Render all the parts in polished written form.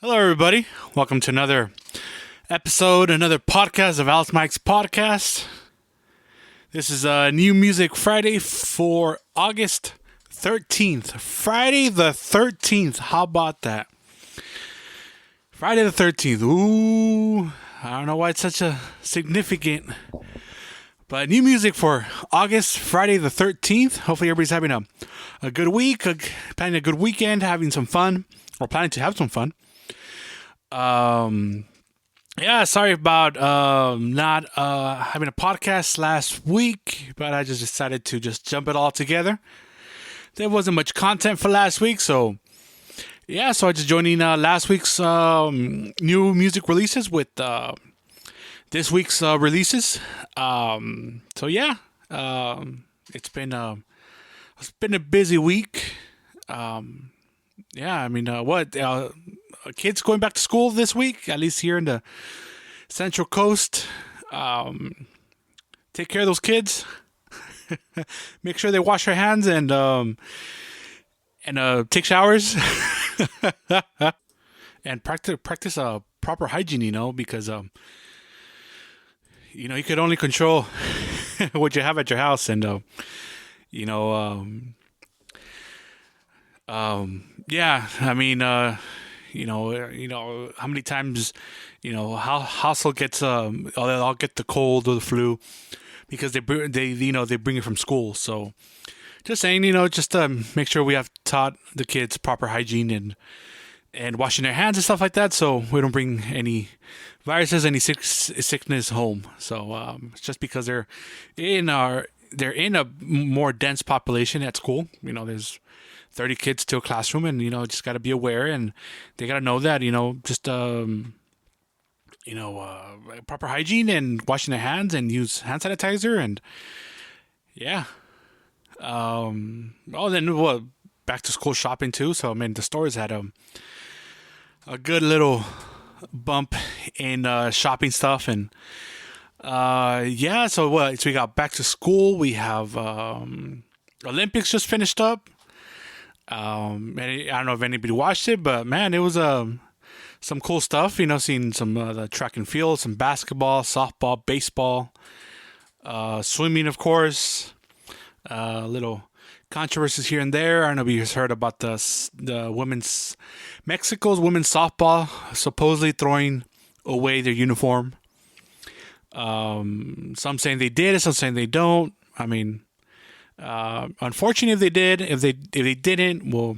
Hello, everybody. Welcome to another episode, another podcast of Alice Mike's podcast. This is New Music Friday for August 13th. Friday the 13th. How about that? Friday the 13th. Ooh, I don't know why it's such a significant. But new music for August, Friday the 13th. Hopefully everybody's having a good week, planning a good weekend, having some fun, or planning to have some fun. Yeah, sorry about not having a podcast last week, but I just decided to just jump it all together. There wasn't much content for last week, so yeah, so I just joined in last week's new music releases with this week's releases. So yeah, it's been a busy week. Yeah, I mean, kids going back to school this week, at least here in the Central Coast. Take care of those kids. Make sure they wash their hands and take showers and practice proper hygiene. Because you could only control what you have at your house, and yeah, I mean, how many times, household gets, they'll all get the cold or the flu because they bring it from school. So just saying, just make sure we have taught the kids proper hygiene and washing their hands and stuff like that, so we don't bring any viruses, any sickness home. So it's just because they're in a more dense population at school. There's 30 kids to a classroom, and just got to be aware, and they got to know that just proper hygiene and washing their hands and use hand sanitizer, and yeah. Then back to school shopping too. So I mean, the stores had a good little bump in shopping stuff, and yeah. So we got back to school. We have Olympics just finished up. And I don't know if anybody watched it, but man, it was some cool stuff. Seeing some the track and field, some basketball, softball, baseball, swimming, of course. Little controversies here and there. I don't know if you heard about the Mexico's women's softball supposedly throwing away their uniform. Some saying they did, some saying they don't. I mean, unfortunately, if they did, if they didn't, well,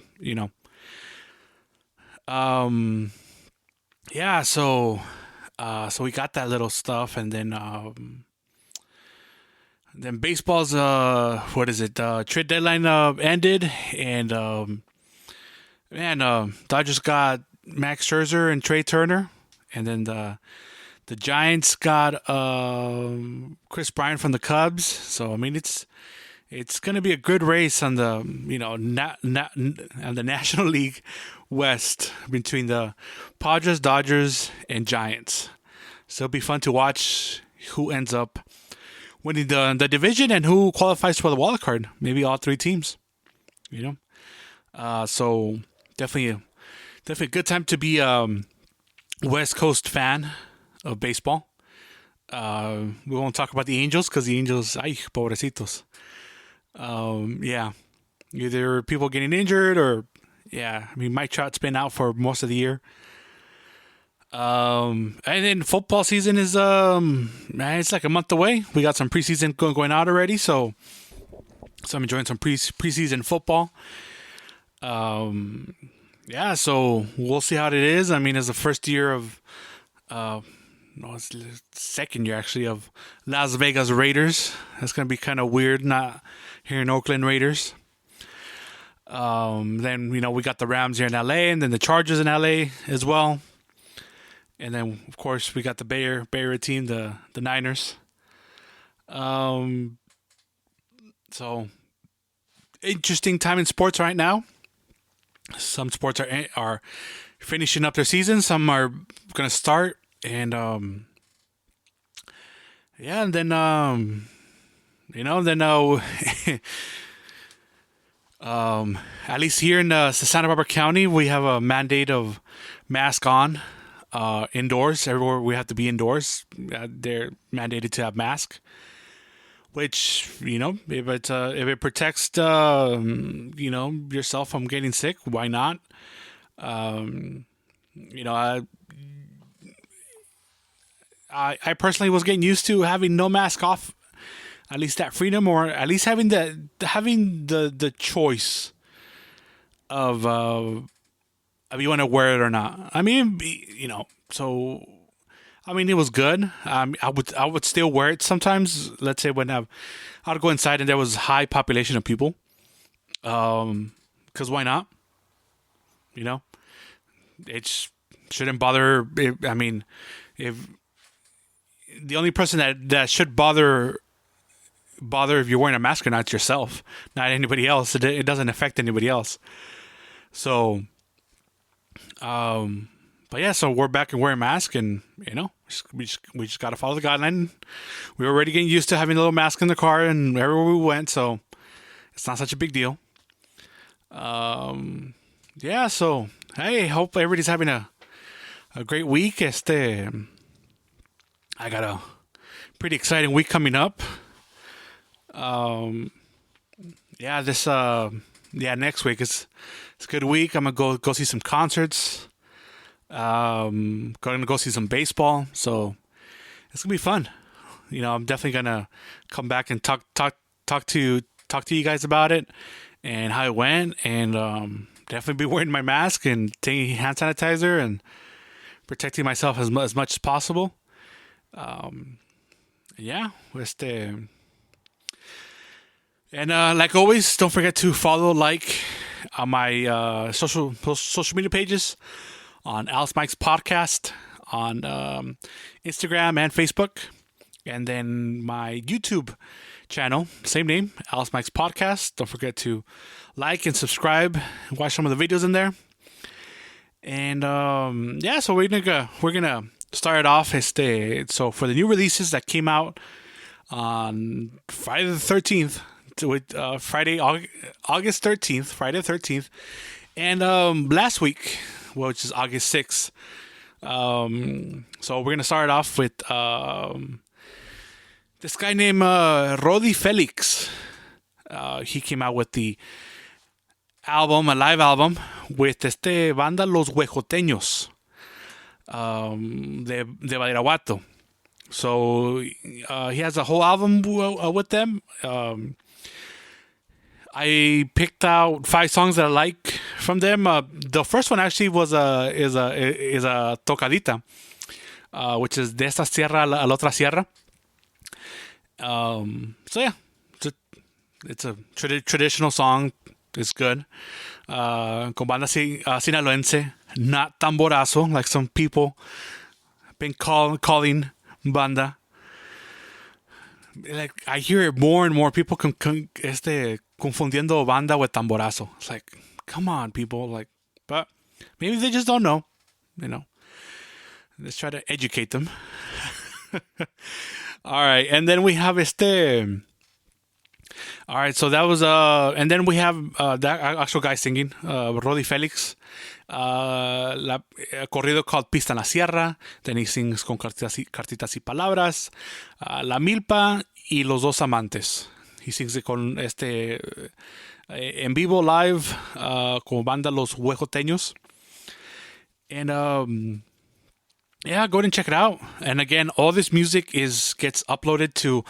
yeah. So we got that little stuff, and then baseball's trade deadline ended, and Dodgers got Max Scherzer and Trey Turner, and then the Giants got Chris Bryant from the Cubs. So I mean, it's going to be a good race on the on the National League West between the Padres, Dodgers, and Giants. So it'll be fun to watch who ends up winning the division and who qualifies for the wild card. Maybe all three teams. So definitely a good time to be West Coast fan of baseball. We won't talk about the Angels because the Angels, ay, pobrecitos. Yeah, either people getting injured or, yeah, I mean, Mike Trout's been out for most of the year. And then football season is, it's like a month away. We got some preseason going out already. So I'm enjoying some preseason football. Yeah, so we'll see how it is. I mean, it's the first year of, it's the second year actually of Las Vegas Raiders. That's going to be kind of weird not hearing Oakland Raiders. Then, we got the Rams here in LA, and then the Chargers in LA as well. And then, of course, we got the Bay Area team, the Niners. So, interesting time in sports right now. Some sports are finishing up their season. Some are going to start. And, yeah, and then, at least here in Santa Barbara County, we have a mandate of mask on indoors. Everywhere we have to be indoors. They're mandated to have mask. Which if it protects yourself from getting sick, why not? Um, you know, I personally was getting used to having no mask off, at least that freedom, or at least having the choice of if you want to wear it or not. I mean, so I mean, it was good. I would still wear it sometimes. Let's say when I'd go inside and there was high population of people. Because why not? You know, shouldn't bother. I mean, if the only person that should bother if you're wearing a mask or not, it's yourself, not anybody else. It doesn't affect anybody else. So, but yeah, so we're back and wearing masks, and we just got to follow the guideline. We were already getting used to having a little mask in the car and everywhere we went, so it's not such a big deal. Yeah, so hey, hope everybody's having a great week. I got a pretty exciting week coming up. Um, yeah, next week it's a good week. I'm gonna go see some concerts. Going to go see some baseball. So it's gonna be fun. I'm definitely gonna come back and talk to you guys about it and how it went, and definitely be wearing my mask and taking hand sanitizer and protecting myself as much as possible. Yeah, and like always, don't forget to follow, like on my social media pages on Alice Mike's podcast on Instagram and Facebook, and then my YouTube channel, same name, Alice Mike's podcast. Don't forget to like and subscribe, watch some of the videos in there, and yeah. So we're gonna start it off. So for the new releases that came out on Friday the 13th, with Friday August 13th, Friday the 13th, and last week, which is August 6th. So we're gonna start off with this guy named Rody Felix. He came out with a live album with banda Los Huejoteños de Badiraguato. So he has a whole album with them. I picked out 5 songs that I like from them. The first one actually is a tocadita, which is De esta sierra a la otra sierra. So yeah, it's a traditional song. It's good. Con banda sinaloense, not tamborazo like some people have been calling banda. Like I hear it more and more. People confundiendo banda with tamborazo. It's like, come on, people. Like, but maybe they just don't know. Let's try to educate them. All right, and then we have All right, so that was and then we have that actual guy singing, Rody Felix, a corrido called Pista en la Sierra. Then he sings con cartitas y palabras, La Milpa y Los Dos Amantes. He sings it con en vivo live con banda Los Huejoteños. And yeah, go ahead and check it out. And again, all this music gets uploaded to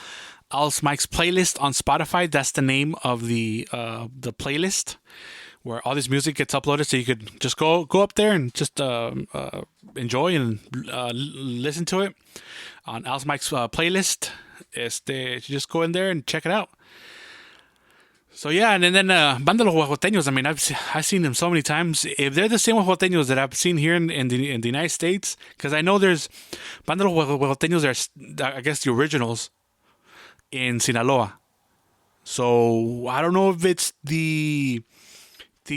Alice Mike's playlist on Spotify. That's the name of the playlist where all this music gets uploaded. So you could just go up there and just enjoy and listen to it on Alice Mike's playlist. You just go in there and check it out. So yeah, and then Banda Los Huejoteños. I mean, I've seen them so many times. If they're the same Huejoteños that I've seen here in the United States, because I know there's Banda Los Huejoteños are, I guess, the originals in Sinaloa. So I don't know if it's the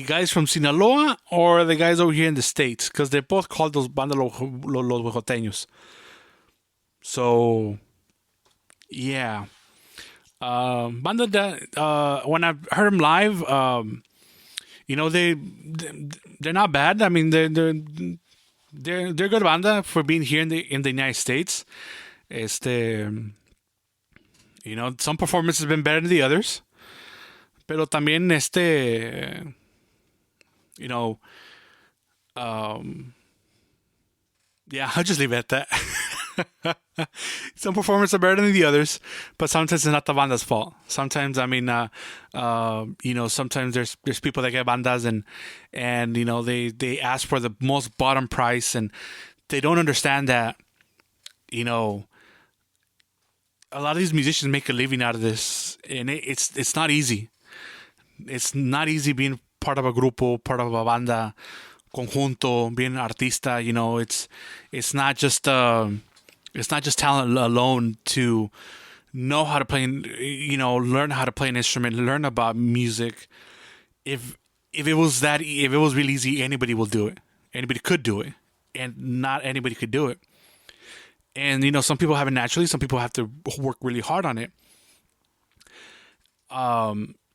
guys from Sinaloa or the guys over here in the States, because they're both called those Banda Los Huejoteños. So yeah. Banda when I heard them live, they're not bad. I mean, they're good banda for being here in the United States. Este, some performances have been better than the others, pero también you know, um, yeah, I'll just leave it at that. Some performances are better than the others, but sometimes it's not the banda's fault. Sometimes, I mean, sometimes there's people that get bandas and they ask for the most bottom price, and they don't understand that you know a lot of these musicians make a living out of this, and it's not easy. It's not easy being part of a grupo, part of a banda, conjunto, being an artista. It's not just talent alone to know how to play, learn how to play an instrument, learn about music. If if it was really easy, anybody will do it. Anybody could do it, and not anybody could do it. And some people have it naturally. Some people have to work really hard on it.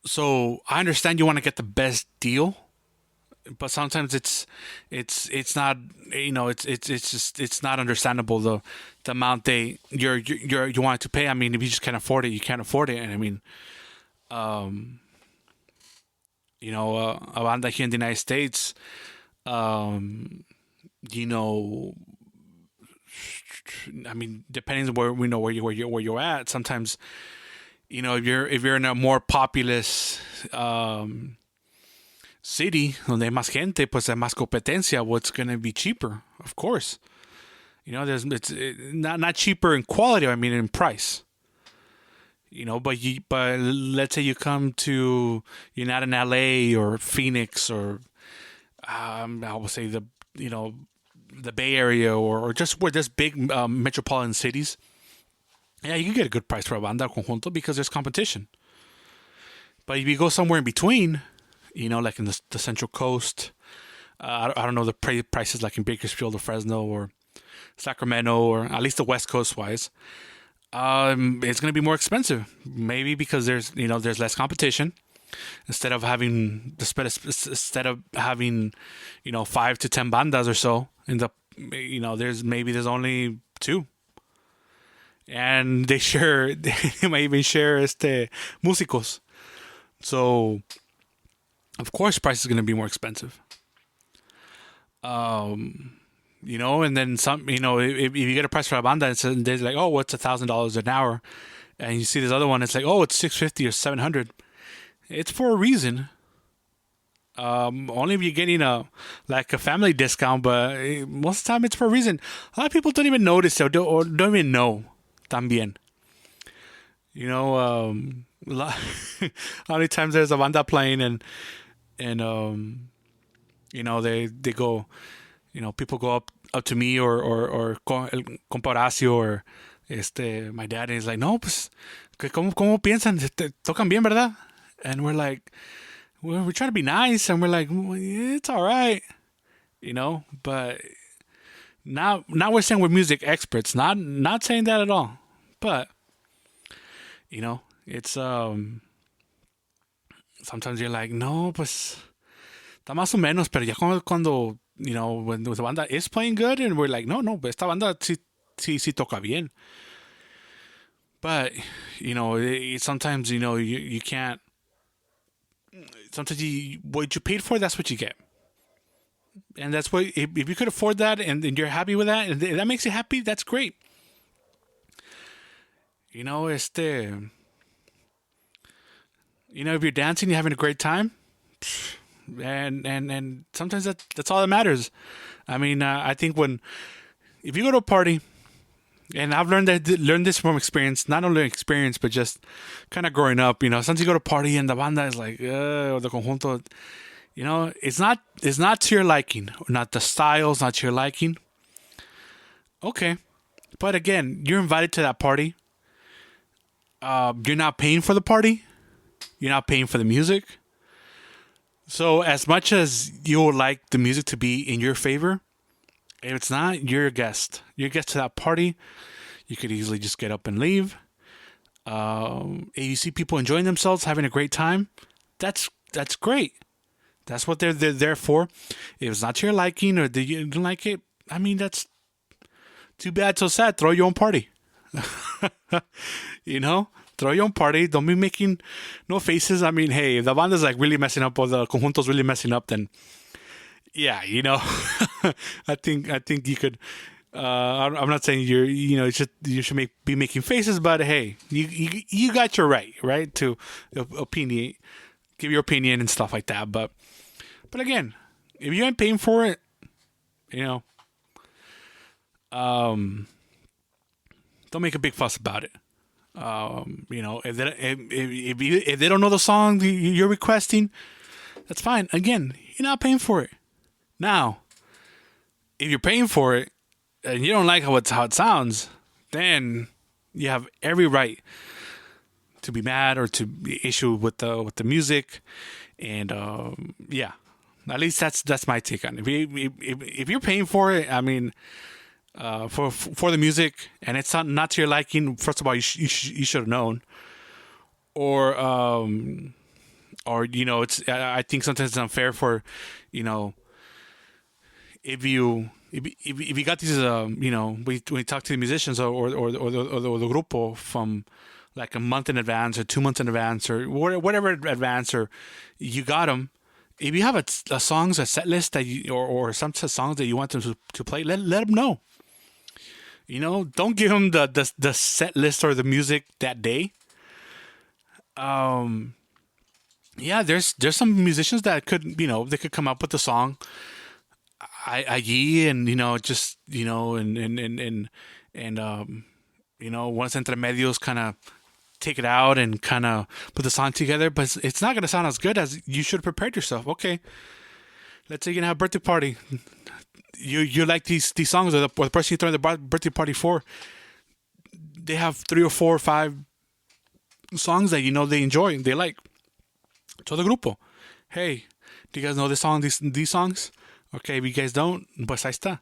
So I understand you want to get the best deal, but sometimes it's not it's just it's not understandable the amount you want to pay. I mean, if you just can't afford it, you can't afford it. And I mean, a banda here in the United States, um, you know, I mean, depending on where you're at. Sometimes if you're in a more populous city donde hay más gente, pues hay más competencia. What's going to be cheaper? Of course, there's it's not cheaper in quality. I mean, in price. But let's say you're not in LA or Phoenix or I would say the Bay Area or just where there's big metropolitan cities. Yeah, you can get a good price for a banda conjunto because there's competition. But if you go somewhere in between, like in the Central Coast, I don't know the prices like in Bakersfield or Fresno or Sacramento or at least the West Coast wise, it's going to be more expensive. Maybe because there's less competition. Instead of having 5 to 10 bandas or so in the there's only two, and they might even share músicos. So of course price is going to be more expensive. And then some, if you get a price for a banda, they're like, oh, what's $1,000 an hour? And you see this other one, it's like, oh, it's 650 or 700. It's for a reason. Only if you're getting a family discount, but most of the time it's for a reason. A lot of people don't even notice or don't even know. También. How many times there's a banda playing and they go, people go up to me or el compa Horacio or my dad, and he's like, no, pues, ¿cómo piensan? Tocan bien, ¿verdad? And we're like, we're trying to be nice, and we're like, well, yeah, it's all right, but now we're saying we're music experts, not saying that at all, but it's sometimes you're like, no, pues está más o menos, pero ya cuando when the banda is playing good, and we're like, no, but esta banda sí toca bien. But sometimes you can't. Sometimes what you paid for, that's what you get, and that's what if you could afford that and you're happy with that, and that makes you happy, that's great. If you're dancing, you're having a great time, and sometimes that's all that matters. I mean, I think if you go to a party, and I've learned this from experience, not only experience, but just kind of growing up. Sometimes you go to a party and the banda is like, or the conjunto, it's not to your liking, or not the style's not to your liking. Okay, but again, you're invited to that party. You're not paying for the party. You're not paying for the music. So as much as you would like the music to be in your favor, if it's not, you're a guest. You're a guest to that party. You could easily just get up and leave. If you see people enjoying themselves, having a great time, that's great. That's what they're there for. If it's not to your liking or you don't like it, I mean, that's too bad, so sad. Throw your own party. You know, throw your own party. Don't be making no faces. I mean, hey, if the banda's like really messing up or the conjunto's really messing up, then yeah, I think you could. I'm not saying you should be making faces, but hey, you got your right to opinion, give your opinion and stuff like that. But again, if you ain't paying for it, you know, um, don't make a big fuss about it. If they don't know the song you're requesting, that's fine. Again, you're not paying for it. Now, if you're paying for it and you don't like how it sounds, then you have every right to be mad or to be issue with the music. And yeah, at least that's my take on it. If you're paying for it, I mean, for the music, and it's not to your liking, first of all, you should have known, or it's I think sometimes it's unfair for, you know, if you got these we talk to the musicians or the grupo from like a month in advance or 2 months in advance or whatever advance, or you got them. If you have a songs, a set list that or some songs that you want them to play, let them know. Don't give them the set list or the music that day. Yeah, there's some musicians that could, they could come up with the song allí, and just once entre medios kind of take it out and kind of put the song together, but it's not going to sound as good as you should have prepared yourself. Okay, let's say you're gonna have a birthday party. You like these songs, or the person you throw the birthday party for, they have 3 or 4 or 5 songs that they enjoy, they like. So the grupo, hey, do you guys know this song, these songs? Okay, if you guys don't, pues ahí está.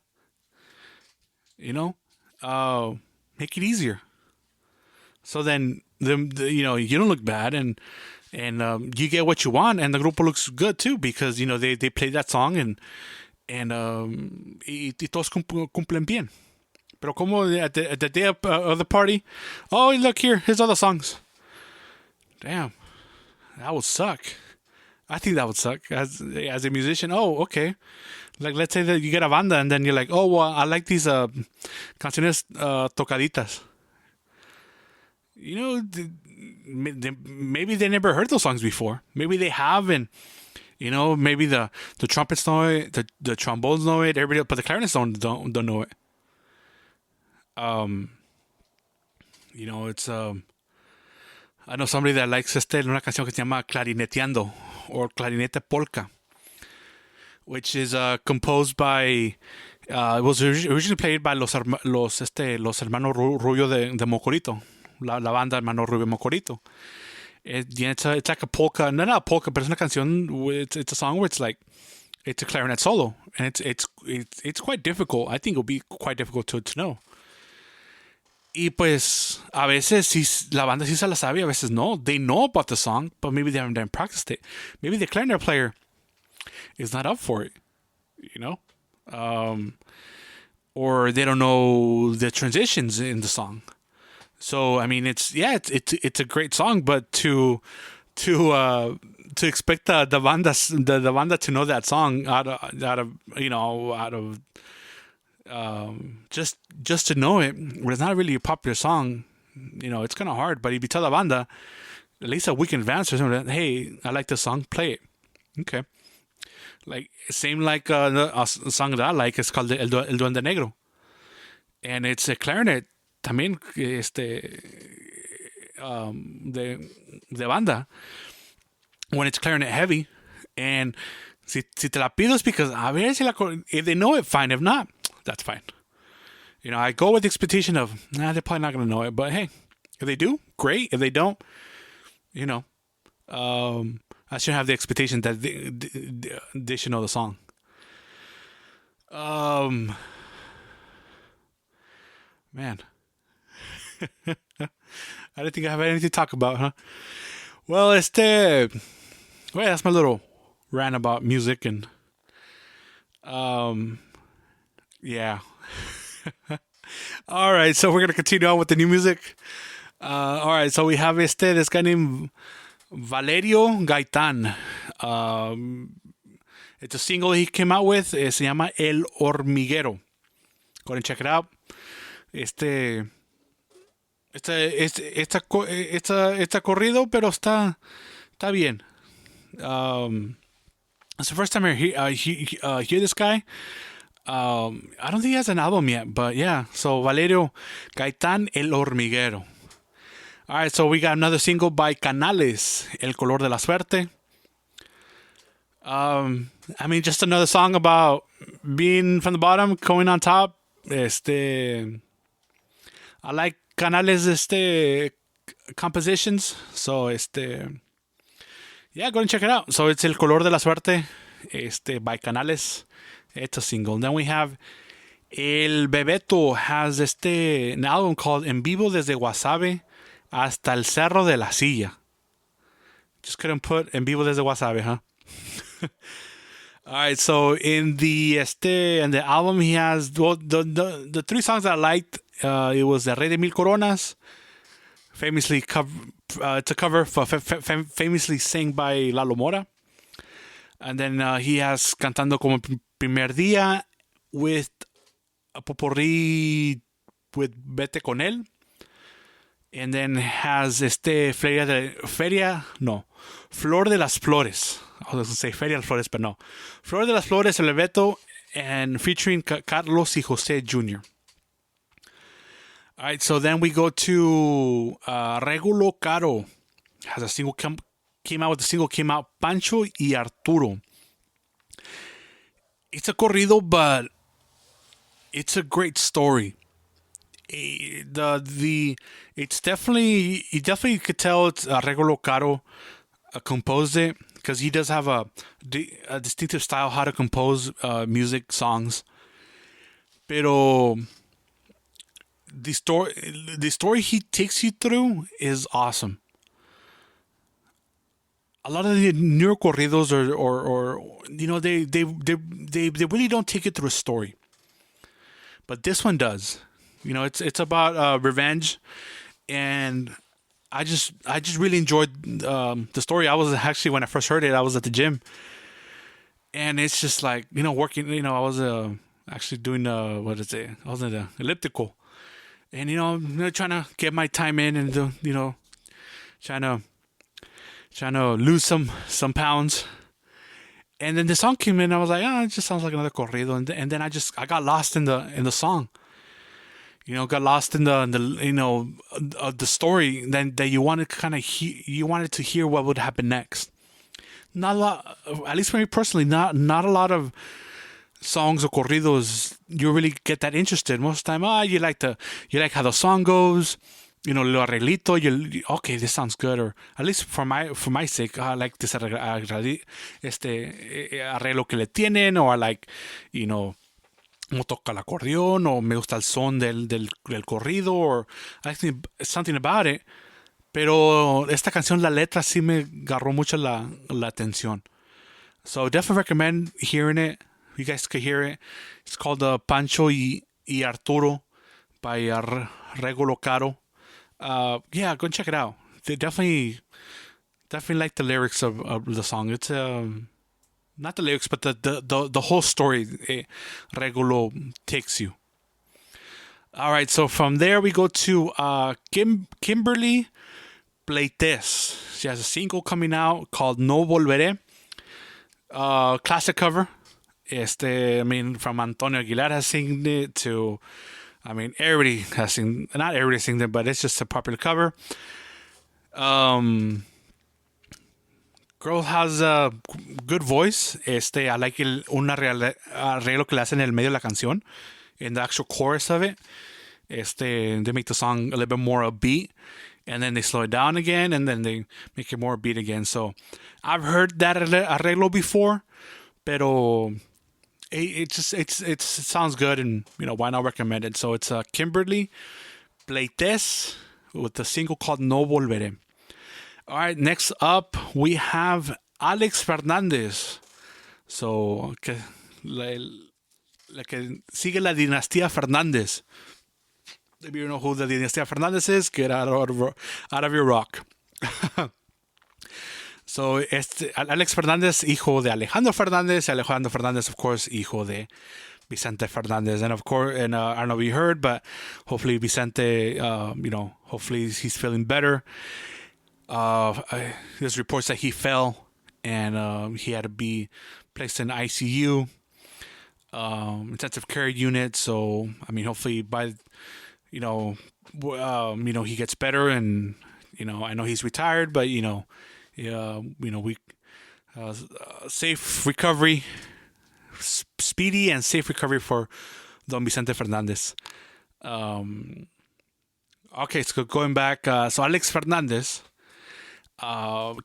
Make it easier. So then you don't look bad, and you get what you want, and the grupo looks good too, because they play that song, y todos cumplen bien. Pero como at the day of the party, oh look, here's all the songs. Damn, that would suck. I think that would suck as a musician. Oh, okay. Like, let's say that you get a banda, and then you're like, oh, well, I like these canciones tocaditas. Maybe they never heard those songs before. Maybe they have, and maybe the trumpets know it, the trombones know it, everybody, but the clarinets don't know it. It's I know somebody that likes una canción que se llama Clarineteando, or Clarinete Polka, which is composed by it was originally played by los hermanos Rubio de Mocorito, la banda Hermano Rubio Mocorito. It's like a polka, no, not a polka, but it's una canción. It's a song where it's a clarinet solo, and it's quite difficult. I think it'll be quite difficult to know. Y pues a veces la banda sí se la sabe, a veces no. They know about the song, but maybe they haven't practiced it. Maybe the clarinet player is not up for it, or they don't know the transitions in the song. So I mean, it's a great song, but to expect the banda to know that song out of just to know it, when it's not really a popular song, it's kind of hard. But if you tell the banda at least a week in advance or something, hey, I like this song, play it. Okay. Like same like a song that I like, it's called El Duende Negro, and it's a clarinet también, de banda, when it's clarinet heavy. And si te la pido es because a ver if they know it, fine. If not, that's fine. I go with the expectation of, they're probably not going to know it, but hey, if they do, great. If they don't, I should have the expectation that they should know the song. Man, I didn't think I have anything to talk about, huh? Well, that's my little rant about music, and Yeah. All right, so we're gonna continue on with the new music. All right, so we have this guy named Valerio Gaitán. Um, it's a single he came out with. Se llama El Hormiguero. Go ahead and check it out. Este, it's a corrido, pero está bien. It's the first time I hear this guy. I don't think he has an album yet, but yeah. So Valerio Gaitán, El Hormiguero. All right, so we got another single by Canales, El Color de la Suerte. I mean, just another song about being from the bottom, going on top. I like Canales, compositions. So, yeah, go and check it out. So it's El Color de la Suerte, by Canales. It's a single. Then we have El Bebeto has an album called En Vivo desde Guasave hasta el Cerro de la Silla. Just couldn't put En Vivo desde Guasave, huh? All right, so in the album he has the three songs that I liked. It was El Rey de Mil Coronas, famously it's a cover for famously sang by Lalo Mora, and then he has Cantando como Primer Día with a potpourri with Vete con él, and then has Flor de las Flores. I was going to say Feria de las Flores, but no. Flor de las Flores, El Bebeto, and featuring Carlos y Jose Jr. All right, so then we go to Regulo Caro. Has a single came out Pancho y Arturo. It's a corrido, but it's a great story. It's definitely you definitely could tell it's Regulo Caro composed it, because he does have a distinctive style how to compose music songs. Pero the story he takes you through is awesome. A lot of the newer corridos or they really don't take it through a story, but this one does. It's about revenge, and I just really enjoyed the story. I was actually, when I first heard it, I was at the gym, and it's just like working. I was actually doing what is it? I was in the elliptical, and trying to get my time in, and trying to lose some pounds. And then the song came in, and I was like, it just sounds like another corrido, and then I got lost in the song. Got lost in the story. Then that you wanted you wanted to hear what would happen next. Not a lot, at least for me personally, not a lot of songs or corridos you really get that interested. Most of the time, you like how the song goes. Lo arreglito. Okay, this sounds good, or at least for my sake, I like this arreglo que le tienen, or I like cómo toca el acordeón, o me gusta el son del corrido, or I think something about it. Pero esta canción, la letra sí me agarró mucho la atención. So definitely recommend hearing it. You guys could hear it. It's called Pancho y Arturo by Regulo Caro. Yeah, go and check it out. They definitely like the lyrics of the song. It's not the lyrics, but the whole story Regulo takes you. All right, so from there we go to Kimberly Pleites. She has a single coming out called No Volveré. Classic cover. From Antonio Aguilar has sung it to, everybody has seen, not everybody sing it, but it's just a popular cover. Girl has a good voice. I like un arreglo que le hacen en el medio de la canción, in the actual chorus of it. They make the song a little bit more upbeat, and then they slow it down again, and then they make it more upbeat again. So I've heard that arreglo before, pero it sounds good, and why not recommend it? So it's Kimberly Pleites with the single called No Volveré. All right, next up we have Alex Fernandez. So la que sigue la dinastía Fernández. If you know who the dinastía Fernández is, get out of your rock. So, Alex Fernández, hijo de Alejandro Fernández. Alejandro Fernández, of course, hijo de Vicente Fernández. And of course, I don't know if you heard, but hopefully Vicente, hopefully he's feeling better. There's reports that he fell and he had to be placed in ICU, intensive care unit. So, I mean, hopefully he gets better. And, I know he's retired, but, safe recovery, speedy and safe recovery for Don Vicente Fernandez. Okay, so going back, so Alex Fernandez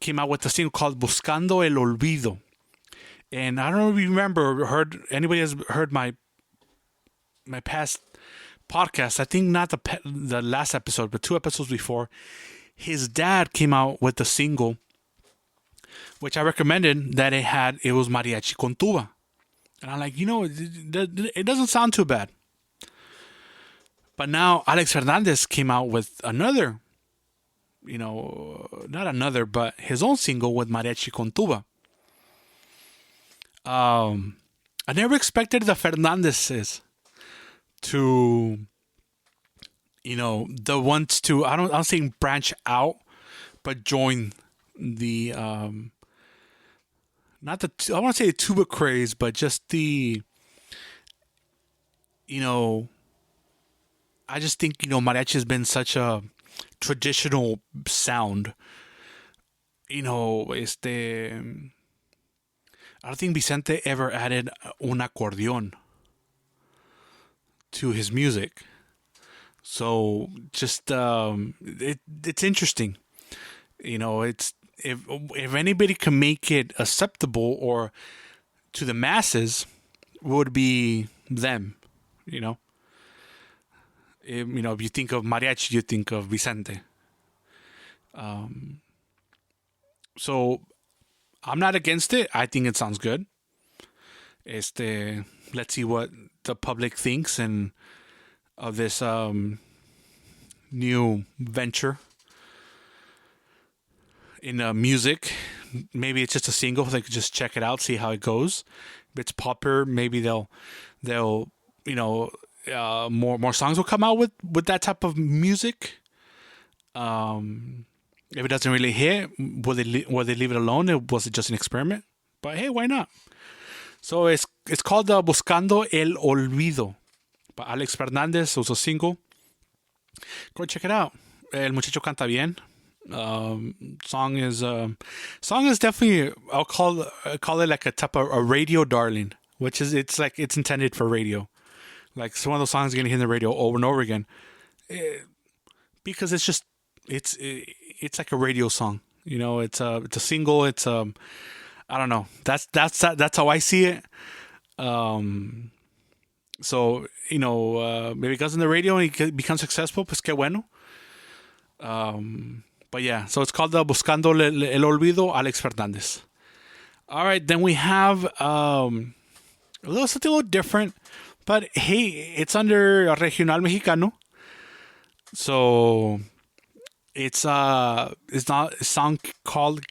came out with a single called Buscando el Olvido. And I don't know if you remember, anybody has heard my past podcast. I think not the last episode, but 2 episodes before. His dad came out with a single, which I recommended, that it was mariachi con tuba. And I'm like, it doesn't sound too bad. But now Alex Fernandez came out with another, not another, but his own single with mariachi con tuba. I never expected the Fernandezes to, the ones to, I'm saying branch out, but join the, not the, I want to say the tuba craze, but just the, I just think, mariachi has been such a traditional sound. I don't think Vicente ever added un acordeon to his music. So just, it's interesting. It's, if anybody can make it acceptable or to the masses, would be them, If you think of mariachi, you think of Vicente. So I'm not against it. I think it sounds good. Let's see what the public thinks and of this new venture in music. Maybe it's just a single. They could just check it out, see how it goes. If it's popular, maybe they'll more songs will come out with that type of music. If it doesn't really hit, will they leave it alone? Was it just an experiment? But hey, why not? So it's called Buscando el Olvido by Alex Fernandez. It was a single. Go check it out. El muchacho canta bien. Song is definitely, I'll call it like a type of a radio darling, which is it's intended for radio. Like some of those songs you're gonna hear in the radio over and over again, because it's just it's like a radio song. It's a single. It's I don't know. That's how I see it. So maybe it goes in the radio and he becomes successful. Pues qué bueno. But yeah, so it's called Buscando el Olvido, Alex Fernandez. All right, then we have something a little different, but hey, it's under Regional Mexicano. So it's not a song called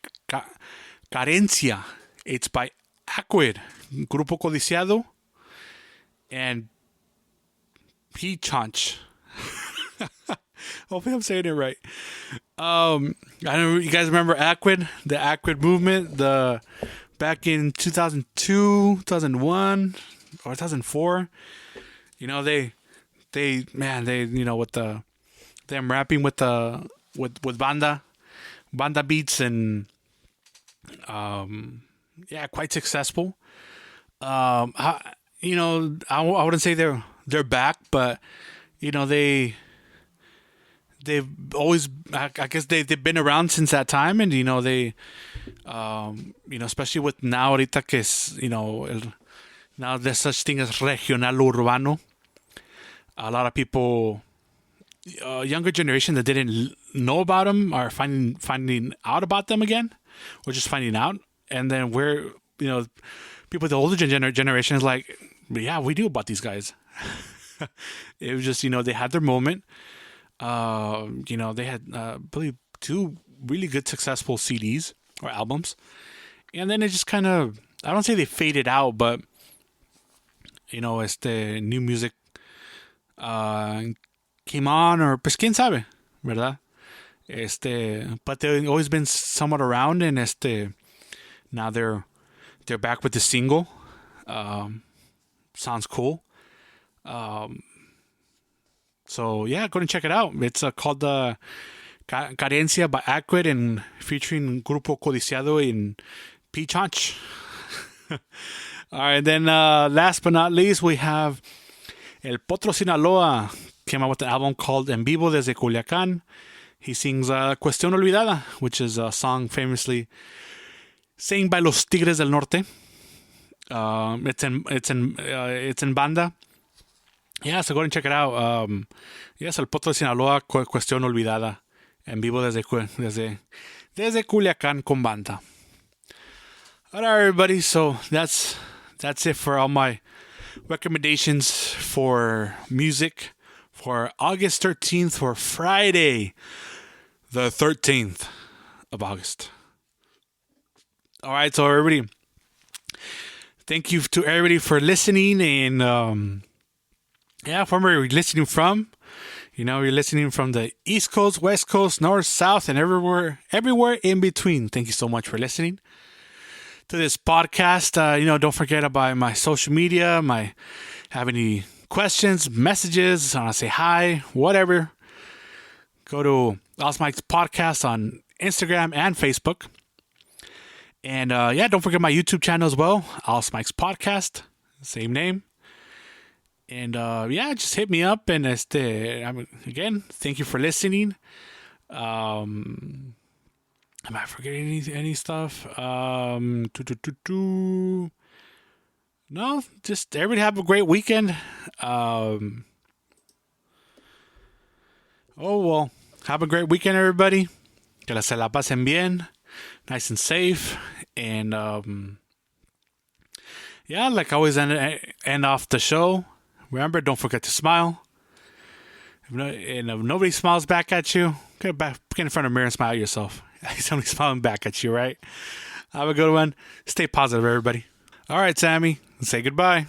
Carencia. It's by Acquid, Grupo Codiciado, and P-Chanch. Hopefully I'm saying it right. I don't know, you guys remember Acquid, the Acquid movement, back in 2002, 2001, or 2004. They with them rapping with banda beats and quite successful. I wouldn't say they're back, but they've always, I guess they've been around since that time, and they especially with now ahorita que es now there's such thing as regional urbano. A lot of people, younger generation that didn't know about them are finding out about them again, or just finding out. And then people the older generation is like, But yeah, we knew about these guys. It was just, they had their moment. They had, I believe, two really good, successful CDs or albums. And then it just kind of, I don't say they faded out, but, the new music came on, or pues quién sabe, ¿verdad? But they've always been somewhat around, and now they're back with the single. Sounds cool. So yeah, go and check it out. It's called Carencia by Acrid, and featuring Grupo Codiciado in P-Chanch. All right, then last but not least, we have El Potro Sinaloa. Came out with an album called En Vivo desde Culiacán. He sings Cuestión Olvidada, which is a song famously sang by Los Tigres del Norte. It's in banda. Yeah, so go and check it out. Yes, El Potro Sinaloa, Cuestión Olvidada. En vivo desde Culiacán con banda. All right, everybody. So that's it for all my recommendations for music for August 13th, for Friday, the 13th of August. All right, so everybody, thank you to everybody for listening, and wherever you're listening from. You're listening from the East Coast, West Coast, North, South, and everywhere in between. Thank you so much for listening to this podcast. Don't forget about my social media. Have any questions, messages, want to say hi, whatever. Go to Alice Mike's Podcast on Instagram and Facebook. And don't forget my YouTube channel as well, Alice Mike's Podcast, same name. And just hit me up, and again, thank you for listening. Am I forgetting any stuff? No, just everybody have a great weekend. Have a great weekend, everybody. Que se la pasen bien, nice and safe, and like I always end off the show. Remember, don't forget to smile. If nobody smiles back at you, get in front of the mirror and smile at yourself. Somebody's smiling back at you, right? Have a good one. Stay positive, everybody. All right, Sammy, say goodbye.